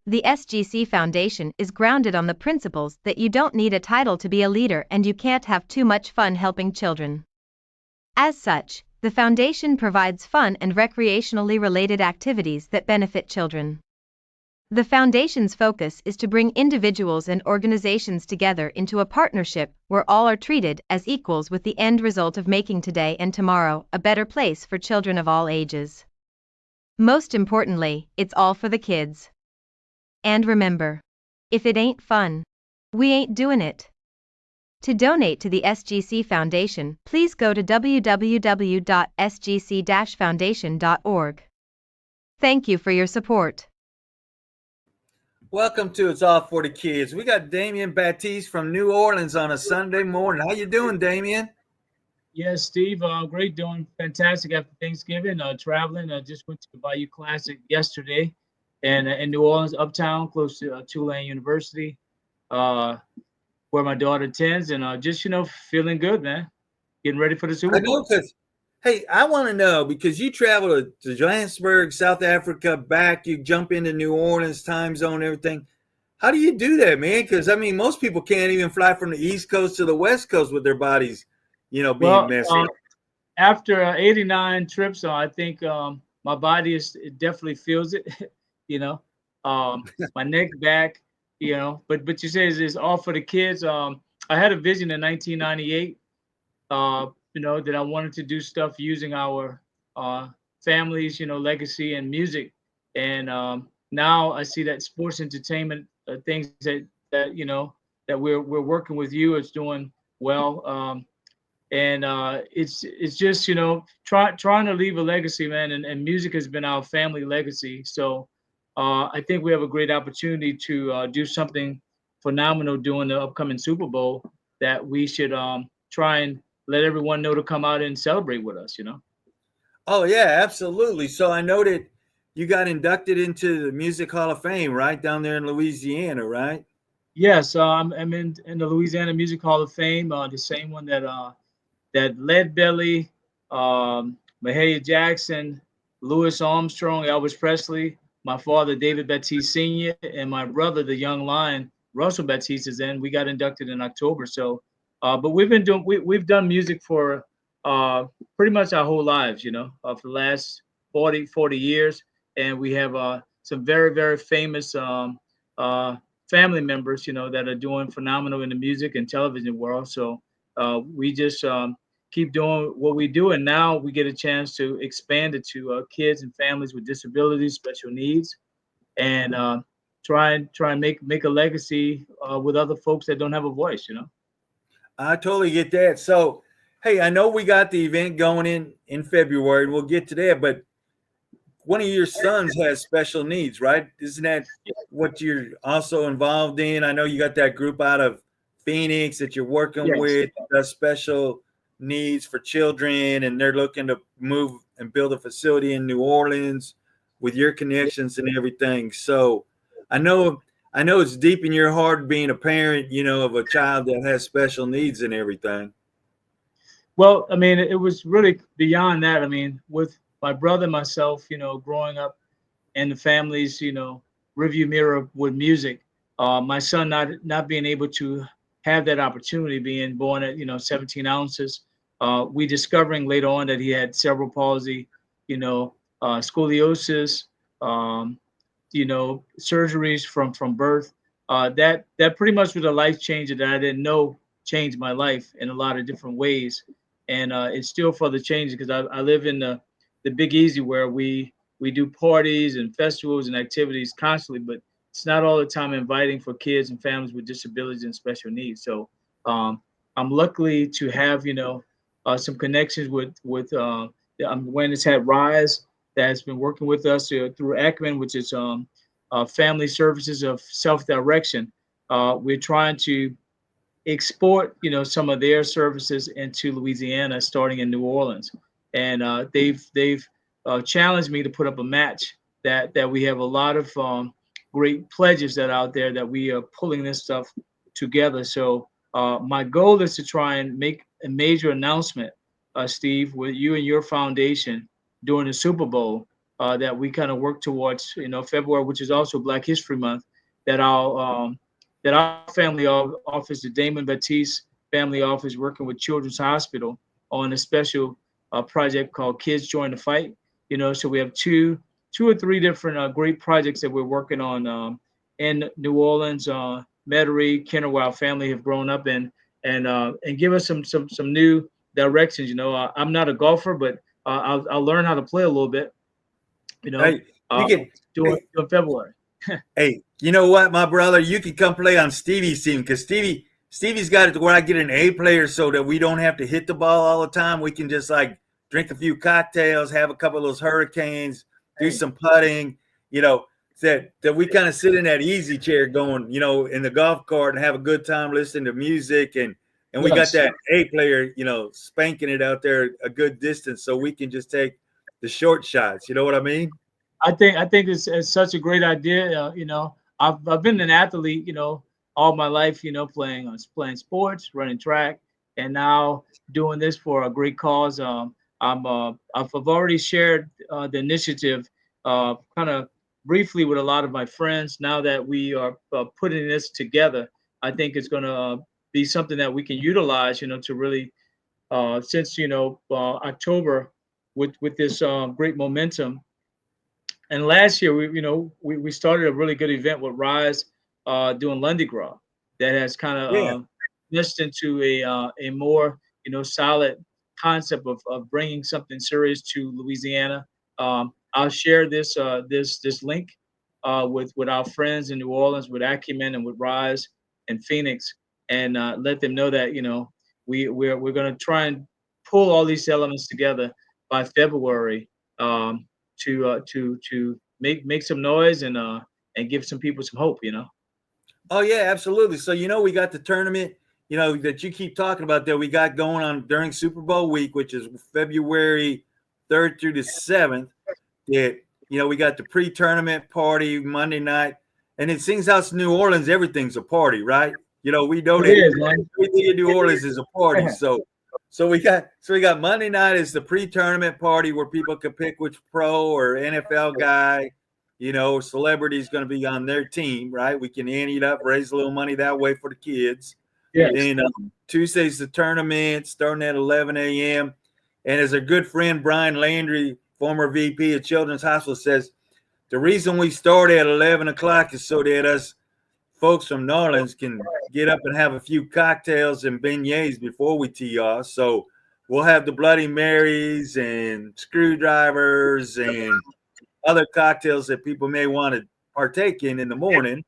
The SGC Foundation is grounded on the principles that you don't need a title to be a leader and you can't have too much fun helping children. As such, the foundation provides fun and recreationally related activities that benefit children. The foundation's focus is to bring individuals and organizations together into a partnership where all are treated as equals with the end result of making today and tomorrow a better place for children of all ages. Most importantly, it's all for the kids. And remember, if it ain't fun, we ain't doing it. To donate to the SGC Foundation, please go to www.sgc-foundation.org. Thank you for your support. Welcome to It's All for the Kids. We got Damien Baptiste from New Orleans on a Sunday morning. How you doing, Damien? Yes, Steve. Great, doing fantastic after Thanksgiving. Traveling. I just went to the Bayou Classic yesterday, and in New Orleans, uptown, close to Tulane University, where my daughter attends, and just feeling good, man. Getting ready for the Super I know Bowl. because, hey, I want to know because you travel to Johannesburg, South Africa, back, you jump into New Orleans, time zone, everything. How do you do that, man? Because, I mean, most people can't even fly from the East Coast to the West Coast with their bodies, being Well, messy. after 89 trips, I think my body it definitely feels it. you know, my neck, back. But you say it's all for the kids. I had a vision in 1998. That I wanted to do stuff using our families, legacy and music. And now I see that sports entertainment things that we're working with you is doing well. And it's just trying to leave a legacy, man. And music has been our family legacy. So I think we have a great opportunity to do something phenomenal during the upcoming Super Bowl that we should try and let everyone know to come out and celebrate with us. Oh, yeah, absolutely. So I know that you got inducted into the Music Hall of Fame, right, down there in Louisiana, right? Yes, I'm in the Louisiana Music Hall of Fame, the same one that Lead Belly, Mahalia Jackson, Louis Armstrong, Elvis Presley, my father David Baptiste Sr., and my brother, the young lion Russell Baptiste, is in. We got inducted in October. So, but we've done music for pretty much our whole lives, for the last 40 years, and we have some very very famous family members, that are doing phenomenal in the music and television world. So we just keep doing what we do, and now we get a chance to expand it to kids and families with disabilities, special needs, and try and make a legacy with other folks that don't have a voice. I totally get that. So, hey, I know we got the event going in February, and we'll get to that, but one of your sons has special needs, right? Isn't that what you're also involved in? I know you got that group out of Phoenix that you're working Yes. with, special needs for children, and they're looking to move and build a facility in New Orleans with your connections and everything. So I know it's deep in your heart being a parent, of a child that has special needs and everything. Well, I mean, it was really beyond that. I mean, with my brother and myself, growing up in the family's, review mirror with music, my son not being able to have that opportunity, being born at 17 ounces, we discovering later on that he had cerebral palsy, scoliosis, um, surgeries from birth. That pretty much was a life changer that I didn't know changed my life in a lot of different ways, and it's still further changing because I live in the Big Easy where we do parties and festivals and activities constantly, but it's not all the time inviting for kids and families with disabilities and special needs. So I'm lucky to have some connections with Awareness Hat Rise that's been working with us through Ackman, which is family services of self-direction. We're trying to export, some of their services into Louisiana, starting in New Orleans, and they've challenged me to put up a match. That we have a lot of great pledges that are out there that we are pulling this stuff together. So my goal is to try and make a major announcement, Steve, with you and your foundation during the Super Bowl that we kind of work towards, February, which is also Black History Month, that our family office, the Damon Batiste Family Office, working with Children's Hospital on a special project called Kids Join the Fight. So we have two or three different great projects that we're working on in New Orleans. Metairie, Kenner, where our family have grown up in, and give us some new directions. I'm not a golfer, but I'll learn how to play a little bit. You know, Hey, you can. during February. Hey, you know what, my brother? You can come play on Stevie's team because Stevie's got it to where I get an A player so that we don't have to hit the ball all the time. We can just like drink a few cocktails, have a couple of those hurricanes, do some putting, that we kind of sit in that easy chair going, in the golf cart and have a good time listening to music and we got that A player, spanking it out there a good distance so we can just take the short shots. You know what I mean? I think it's such a great idea. I've been an athlete, all my life, playing sports, running track, and now doing this for a great cause. I've already shared the initiative, kind of briefly with a lot of my friends. Now that we are putting this together, I think it's going to be something that we can utilize, to really, since October, with this great momentum. And last year, we started a really good event with Rise, doing Lundi Gras, that has kind of Yeah. meshed into a more solid concept of bringing something serious to Louisiana. I'll share this link with our friends in New Orleans, with Acumen and with Rise and Phoenix, and let them know that we're going to try and pull all these elements together by February. To make some noise and give some people some hope. Oh yeah, absolutely. So we got the tournament, that you keep talking about that we got going on during Super Bowl week, which is February 3rd through the 7th. That we got the pre-tournament party Monday night, and in Sings House, New Orleans, everything's a party, right? We know that everything in New Orleans is a party. So we got Monday night is the pre-tournament party where people can pick which pro or NFL guy, celebrity's going to be on their team, right? We can ante it up, raise a little money that way for the kids. Yes. Then Tuesday's the tournament starting at 11 a.m. And as a good friend, Brian Landry, former VP of Children's Hospital, says, the reason we start at 11 o'clock is so that us folks from New Orleans can get up and have a few cocktails and beignets before we tee off. So we'll have the Bloody Marys and screwdrivers and other cocktails that people may want to partake in the morning.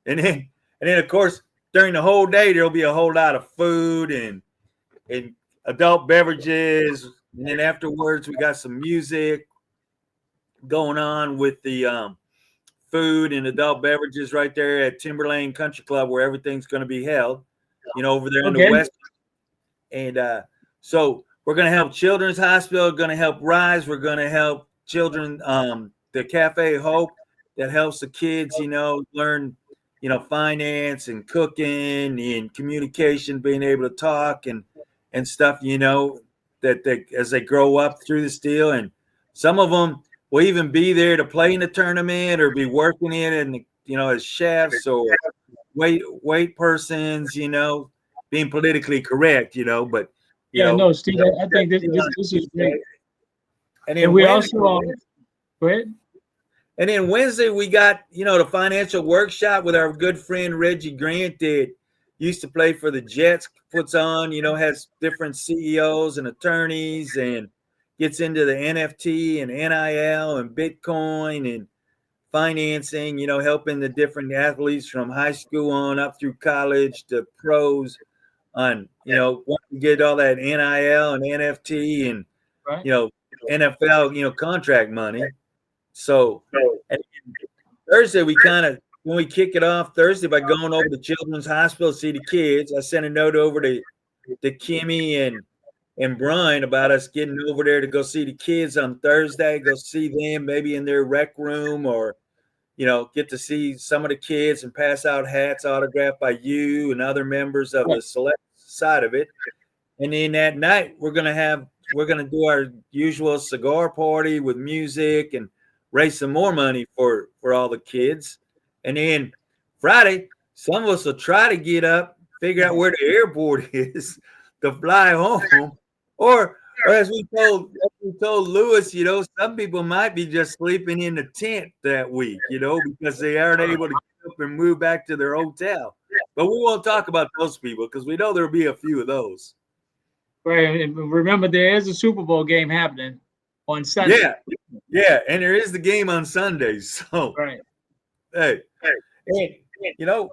And then of course, during the whole day, there'll be a whole lot of food and adult beverages. And then afterwards, we got some music going on with the food and adult beverages right there at Timberlane Country Club, where everything's going to be held, over there in the West. And so we're going to help Children's Hospital, going to help Rise. We're going to help children, the Cafe Hope, that helps the kids, learn, finance and cooking and communication, being able to talk and stuff, that they, as they grow up through this deal. And some of them will even be there to play in the tournament or be working in it, and as chefs or wait persons, being politically correct, but no, Steve, I think this is great. And then we also go ahead. And then Wednesday we got the financial workshop with our good friend Reggie Grant that used to play for the Jets, puts on, has different CEOs and attorneys and gets into the NFT and NIL and Bitcoin and financing, helping the different athletes from high school on up through college to pros on, once you get all that NIL and NFT and, right. NFL, contract money. So and Thursday, when we kick it off Thursday by going over to Children's Hospital to see the kids, I sent a note over to Kimmy and Brian about us getting over there to go see the kids on Thursday, go see them maybe in their rec room or, get to see some of the kids and pass out hats autographed by you and other members of the select side of it. And then that night we're going to do our usual cigar party with music and raise some more money for all the kids. And then Friday, some of us will try to get up, figure out where the airport is to fly home, or as we told Lewis, some people might be just sleeping in the tent that week, because they aren't able to get up and move back to their hotel. But we won't talk about those people because we know there'll be a few of those. Right. And remember, there is a Super Bowl game happening on Sunday. Yeah, and there is the game on Sundays. So, Right. hey, and,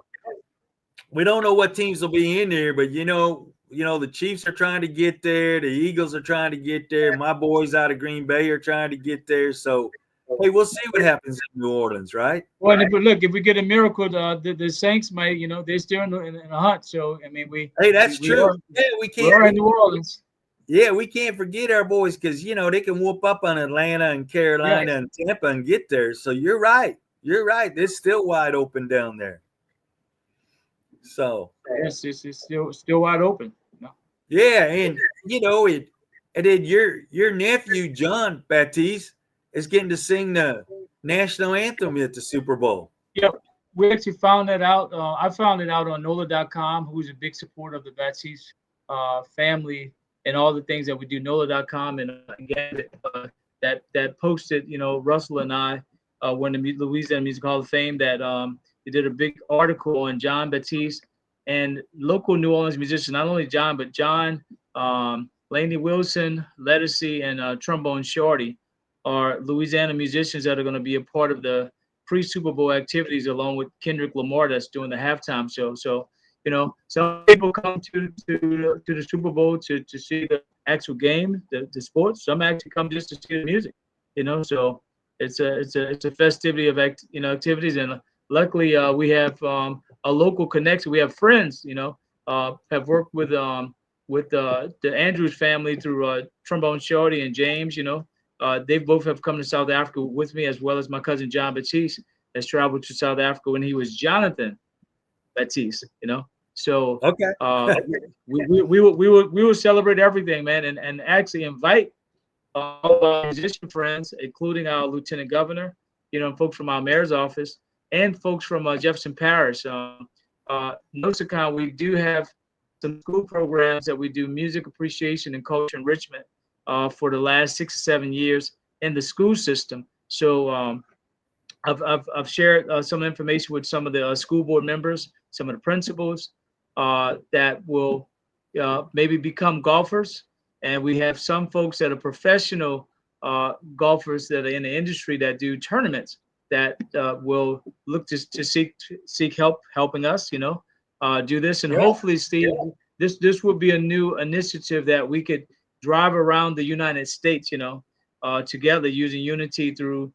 we don't know what teams will be in there, but the Chiefs are trying to get there. The Eagles are trying to get there. My boys out of Green Bay are trying to get there. So, hey, we'll see what happens in New Orleans, right? Well, if we get a miracle, the Saints might, they're still in a hunt. So, I mean, Hey, that's true. We can't. We're in New Orleans. Yeah, we can't forget our boys because they can whoop up on Atlanta and Carolina and Tampa and get there. So you're right. It's still wide open down there. So yes, it's still wide open. No. Yeah, and and then your nephew John Baptiste is getting to sing the national anthem at the Super Bowl. Yep, we actually found that out. I found it out on NOLA.com, who's a big supporter of the Baptiste family and all the things that we do. NOLA.com, and again, that posted, Russell and I, when the Louisiana Music Hall of Fame, that they did a big article on John Baptiste and local New Orleans musicians, not only John, but John, Laney Wilson, Lettucey, and Trombone Shorty are Louisiana musicians that are going to be a part of the pre-Super Bowl activities, along with Kendrick Lamar that's doing the halftime show. So, some people come to the Super Bowl to see the actual game, the sports. Some actually come just to see the music. So it's a festivity of activities, and luckily we have a local connection. We have friends, have worked with the Andrews family through Trombone Shorty and James. They both have come to South Africa with me, as well as my cousin John Baptiste has traveled to South Africa when he was Jonathan Baptiste. So okay, we will celebrate everything, man, and actually invite all our musician friends, including our lieutenant governor, folks from our mayor's office, and folks from Jefferson Parish. Nosicon, we do have some school programs that we do music appreciation and culture enrichment for the last 6 or 7 years in the school system. So I've shared some information with some of the school board members, some of the principals that will maybe become golfers. And we have some folks that are professional golfers that are in the industry that do tournaments that will look to seek helping us, do this. And hopefully, Steve, this will be a new initiative that we could drive around the United States, together using unity through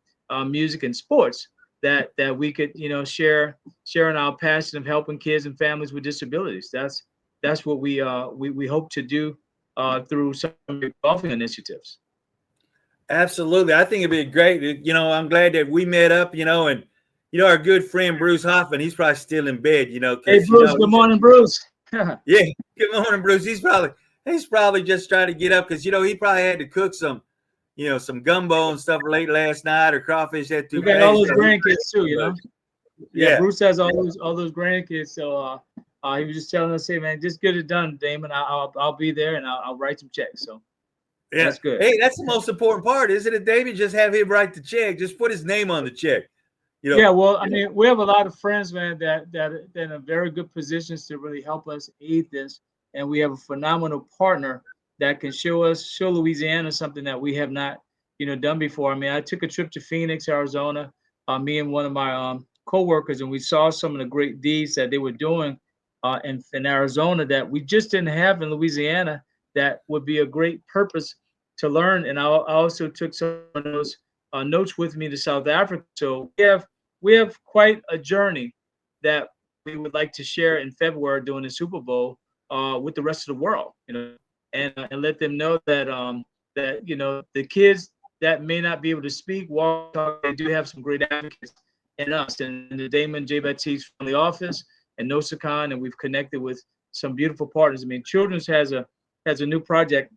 music and sports, that we could, sharing our passion of helping kids and families with disabilities. That's what we hope to do through some golfing initiatives. Absolutely. I think it'd be great. I'm glad that we met up, and our good friend Bruce Hoffman, he's probably still in bed, Hey Bruce, good morning, Bruce. Yeah, good morning, Bruce. He's probably just trying to get up because he probably had to cook some gumbo and stuff late last night, or crawfish at two. We got all those grandkids too, Yeah, Bruce has all those grandkids. So he was just telling us, hey man, just get it done, Damon. I'll be there and I'll write some checks. So yeah, that's good. Hey, that's the most important part, isn't it, David? Just have him write the check. Just put his name on the check. Yeah, well, I mean, we have a lot of friends, man, that are in very good positions to really help us aid this, and we have a phenomenal partner that can show Louisiana something that we have not, done before. I mean, I took a trip to Phoenix, Arizona, me and one of my coworkers, and we saw some of the great deeds that they were doing in Arizona that we just didn't have in Louisiana. That would be a great purpose to learn. And I also took some of those notes with me to South Africa. So we have quite a journey that we would like to share in February during the Super Bowl with the rest of the world, and let them know that the kids that may not be able to speak, walk, talk, they do have some great advocates in us, and the Damon J. Baptiste Family Office and Nosicon, and we've connected with some beautiful partners. I mean, Children's has a new project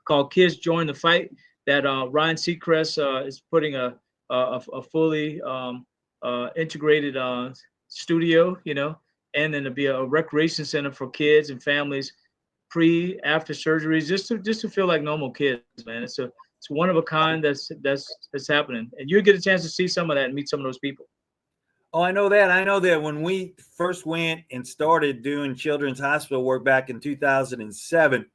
called Kids Join the Fight that Ryan Seacrest is putting a a fully integrated studio, and then to be a recreation center for kids and families after surgeries, just to feel like normal kids, man. It's one of a kind that's happening, and you get a chance to see some of that and meet some of those people. Oh, I know that. I know that when we first went and started doing children's hospital work back in 2007,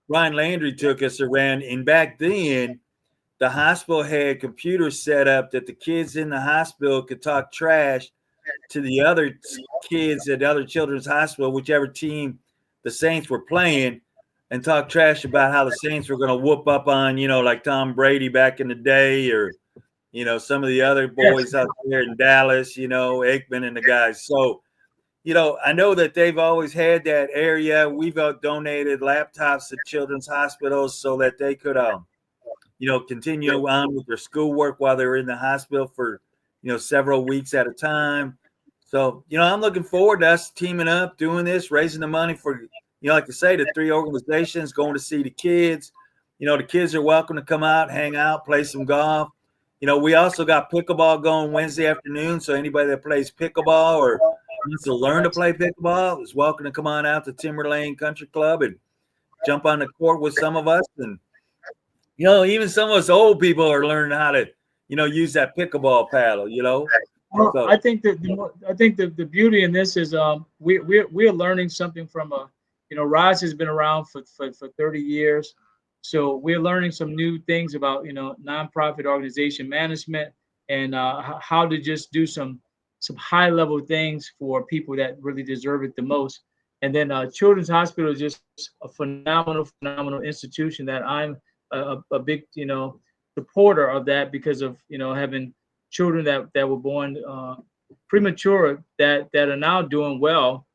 Ryan Landry took us around, and back then the hospital had computers set up that the kids in the hospital could talk trash to the other kids at other children's hospital, whichever team the Saints were playing, and talk trash about how the Saints were going to whoop up on, like Tom Brady back in the day, or, some of the other boys out there in Dallas, Aikman and the guys. So, I know that they've always had that area. We've donated laptops to children's hospitals so that they could, continue on with their schoolwork while they're in the hospital for, several weeks at a time. So, I'm looking forward to us teaming up, doing this, raising the money for, like I say, the 3 organizations, going to see the kids. The kids are welcome to come out, hang out, play some golf. We also got pickleball going Wednesday afternoon. So anybody that plays pickleball or wants to learn to play pickleball is welcome to come on out to Timber Lane Country Club and jump on the court with some of us. And, even some of us old people are learning how to, use that pickleball paddle, Well, So, I think that the beauty in this is we're learning something from Rise has been around for 30 years, so we're learning some new things about nonprofit organization management and how to just do some high level things for people that really deserve it the most. And then Children's Hospital is just a phenomenal institution that I'm a big supporter of that because of having children that were born premature that are now doing well,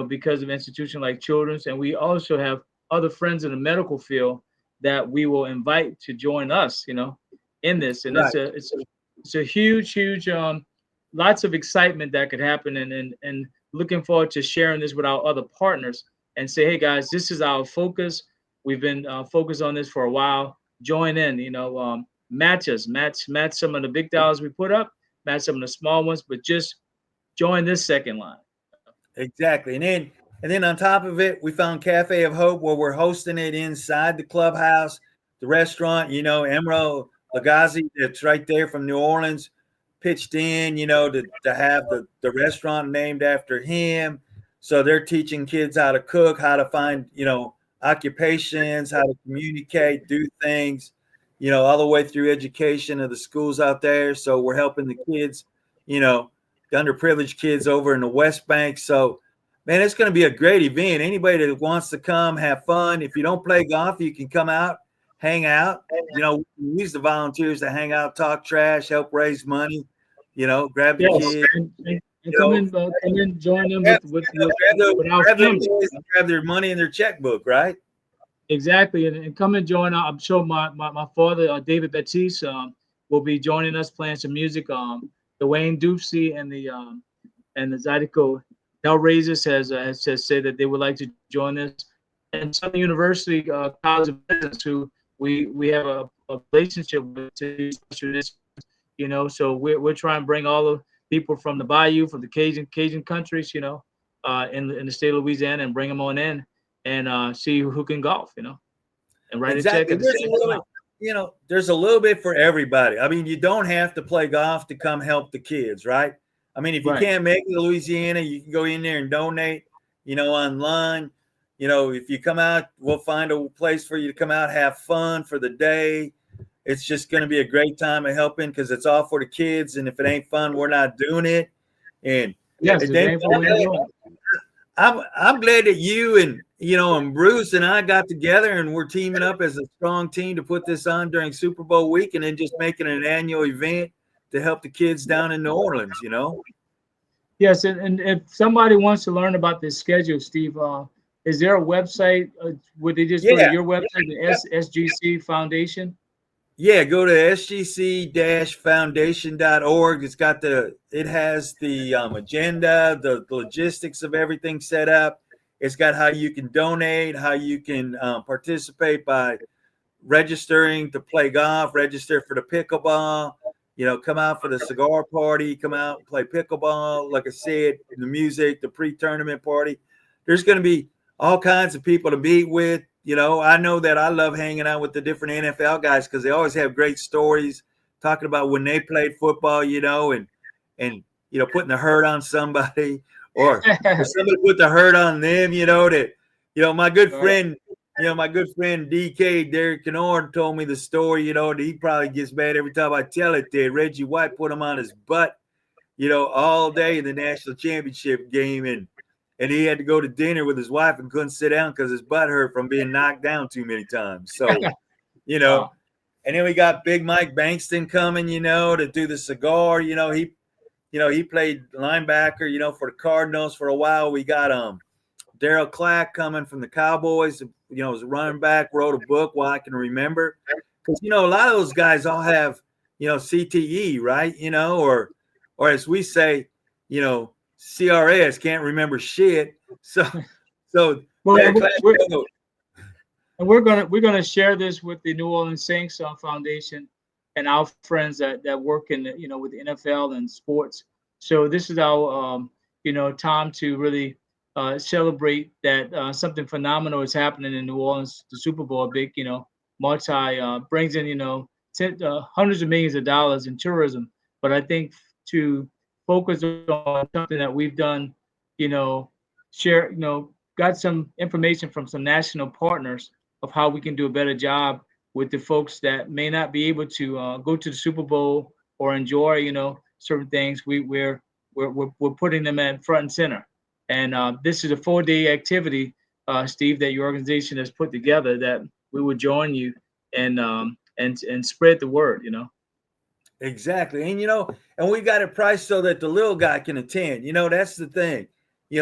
because of institution like Children's, and we also have other friends in the medical field that we will invite to join us, in this, and right. it's a huge lots of excitement that could happen, and looking forward to sharing this with our other partners and say, hey guys, this is our focus. We've been focused on this for a while. Join in, match us, match some of the big dollars we put up, match some of the small ones, but just join this second line. Exactly. And then on top of it, we found Cafe of Hope where we're hosting it inside the clubhouse, the restaurant, Emerald Lagasse, that's right there from New Orleans, pitched in, to have the restaurant named after him. So they're teaching kids how to cook, how to find, occupations, how to communicate, do things, all the way through education of the schools out there. So we're helping the kids, the underprivileged kids over in the West Bank. So, man, it's going to be a great event. Anybody that wants to come, have fun. If you don't play golf, you can come out, hang out. We use the volunteers to hang out, talk trash, help raise money. Grab the kids. And come in, join them with our family. Grab their money in their checkbook, right? Exactly, and come and join. I'm sure my father, David Baptiste, will be joining us, playing some music. Dwayne Dupsy and the Zydeco Hellraisers has said that they would like to join us, and Southern University College of Business, who we have a relationship with, to do this, so we're trying to bring all the people from the Bayou, from the Cajun countries, in the state of Louisiana, and bring them on in and see who can golf, and write a check at the same time. There's a little bit for everybody. I mean, you don't have to play golf to come help the kids, right? I mean, if you can't make it to Louisiana, you can go in there and donate, online. If you come out, we'll find a place for you to come out, have fun for the day. It's just going to be a great time of helping because it's all for the kids. And if it ain't fun, we're not doing it. And yes, I'm glad that you and Bruce and I got together and we're teaming up as a strong team to put this on during Super Bowl week and then just making an annual event to help the kids down in New Orleans, Yes, and if somebody wants to learn about this schedule, Steve, is there a website? Would they just go to your website, the Sgc Foundation? Yeah, go to sgc-foundation.org. It has the agenda, the logistics of everything set up. It's got how you can donate, how you can participate by registering to play golf, register for the pickleball, come out for the cigar party, come out and play pickleball. Like I said, the music, the pre-tournament party. There's going to be all kinds of people to meet with. I know that I love hanging out with the different NFL guys because they always have great stories talking about when they played football, and putting the hurt on somebody or somebody put the hurt on them, that my good Right. friend, my good friend DK Derek Kennard told me the story, that he probably gets mad every time I tell it that Reggie White put him on his butt, all day in the national championship game, and he had to go to dinner with his wife and couldn't sit down because his butt hurt from being knocked down too many times. So, Wow. and then we got Big Mike Bankston coming, to do the cigar. He played linebacker, for the Cardinals for a while. We got Daryl Clack coming from the Cowboys, was a running back, wrote a book while I can remember. Because, a lot of those guys all have, CTE, right? Or as we say, CRS, can't remember shit. So Well, yeah, and we're gonna share this with the New Orleans Saints Foundation and our friends that work in with the NFL and sports. So this is our time to really celebrate that something phenomenal is happening in New Orleans. The Super Bowl, a big multi brings in hundreds of millions of dollars in tourism. But I think to focus on something that we've done, you know, share got some information from some national partners of how we can do a better job with the folks that may not be able to go to the Super Bowl or enjoy, certain things. We're putting them at front and center. And this is a 4-day activity, Steve, that your organization has put together that we would join you and spread the word. exactly. And we got it priced so that the little guy can attend. That's the thing.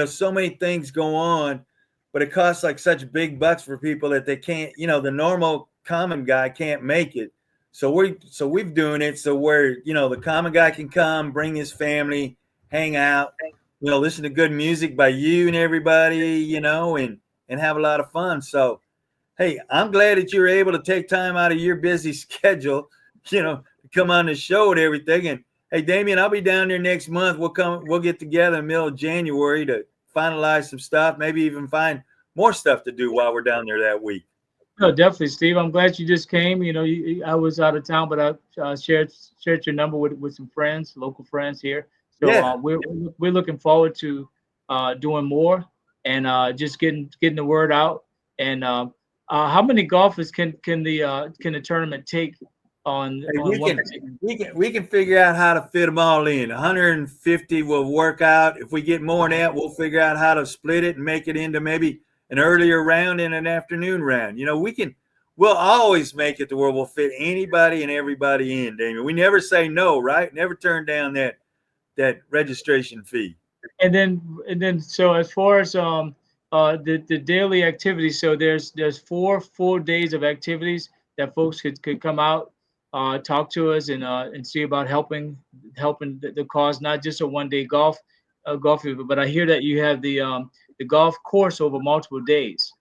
So many things go on, but it costs like such big bucks for people that they can't, the normal common guy can't make it. So we've doing it so where, the common guy can come, bring his family, hang out, listen to good music by you and everybody, and have a lot of fun. So, hey, I'm glad that you were able to take time out of your busy schedule, to come on the show and everything. And hey, Damien, I'll be down there next month. We'll get together in the middle of January to finalize some stuff, maybe even find more stuff to do while we're down there that week. No, definitely, Steve. I'm glad you just came. I was out of town, but I shared your number with some friends, local friends here. So Yeah. we're looking forward to doing more and just getting the word out. And how many golfers can the tournament take Hey, on one particular? we can figure out how to fit them all in. 150 will work out. If we get more than that, we'll figure out how to split it and make it into maybe an earlier round and an afternoon round. We'll always make it to where we'll fit anybody and everybody in, Damien. We never say no, right? Never turn down that registration fee. And then so as far as the daily activities, so there's 4 full days of activities that folks could come out, talk to us and see about helping the cause, not just a 1 day golf event, but I hear that you have the golf course over multiple days.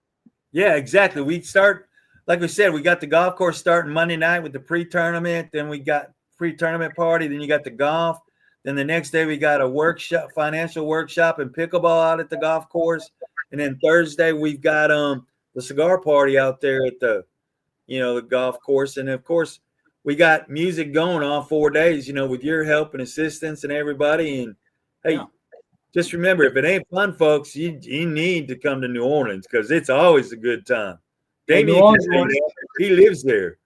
Yeah, exactly. We start, like we said, we got the golf course starting Monday night with the pre-tournament. Then we got pre-tournament party. Then you got the golf. Then the next day we got a workshop, financial workshop and pickleball out at the golf course. And then Thursday we've got the cigar party out there at the golf course. And of course we got music going all 4 days, with your help and assistance and everybody. And hey, Yeah. just remember, if it ain't fun, folks, you need to come to New Orleans because it's always a good time. Yeah, New Damien can Orleans tell you that. He lives there.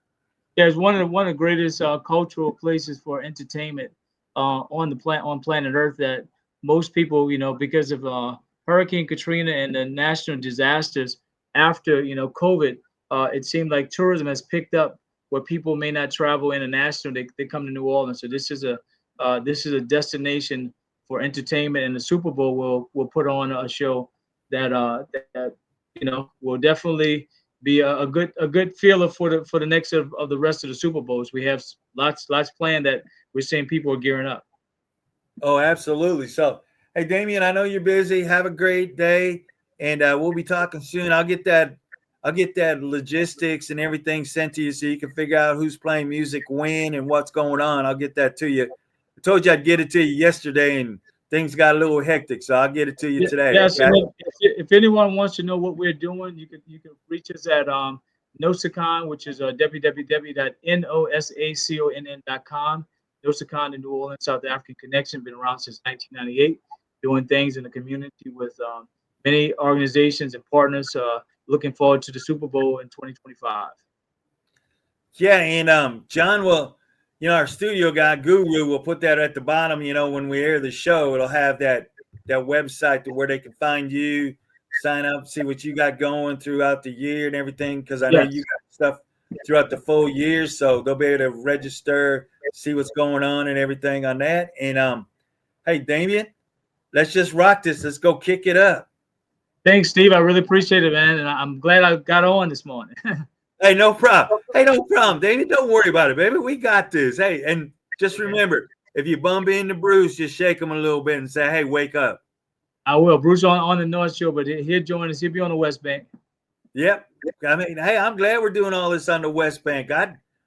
is one of the greatest cultural places for entertainment on planet Earth that most people, because of Hurricane Katrina and the national disasters after COVID, it seemed like tourism has picked up where people may not travel international. They come to New Orleans. So this is a destination for entertainment, and the Super Bowl will put on a show that will definitely be a good feeler for the next of the rest of the Super Bowls. We have lots planned that we're seeing people are gearing up. Oh, absolutely. So, hey, Damien, I know you're busy. Have a great day, and we'll be talking soon. I'll get that logistics and everything sent to you so you can figure out who's playing music when and what's going on. I'll get that to you. I told you I'd get it to you yesterday, and things got a little hectic, so I'll get it to you today. Yes. Okay? If anyone wants to know what we're doing, you can reach us at NOSACON, which is www.nosacon.com. NOSACON, the New Orleans South African Connection, been around since 1998, doing things in the community with many organizations and partners. Looking forward to the Super Bowl in 2025. Yeah, and John will, our studio guy Guru will put that at the bottom. When we air the show, it'll have that website to where they can find you, sign up, see what you got going throughout the year and everything. Because I know you got stuff throughout the full year, so they'll be able to register, see what's going on and everything on that. And hey, Damien, let's just rock this. Let's go kick it up. Thanks, Steve. I really appreciate it, man, and I'm glad I got on this morning. Hey, no problem. Damien, don't worry about it, baby. We got this. Hey, and just remember, if you bump into Bruce, just shake him a little bit and say, hey, wake up. I will. Bruce on the North Shore, but he'll join us. He'll be on the West Bank. Yep. I mean, hey, I'm glad we're doing all this on the West Bank.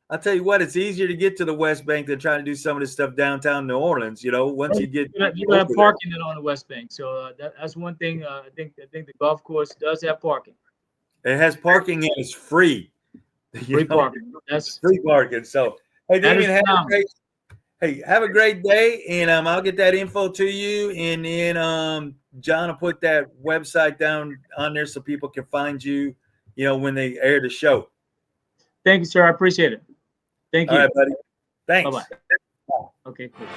I'll tell you what, it's easier to get to the West Bank than trying to do some of this stuff downtown New Orleans. Once you get you got parking on the West Bank, so that's one thing. I think the golf course does have parking. It has parking and it's free. Free parking. That's free parking. So, hey, Damien, have a great day, and I'll get that info to you, and then John will put that website down on there so people can find you, when they air the show. Thank you, sir. I appreciate it. Thank you. All right, buddy. Thanks. Bye-bye. Okay, cool.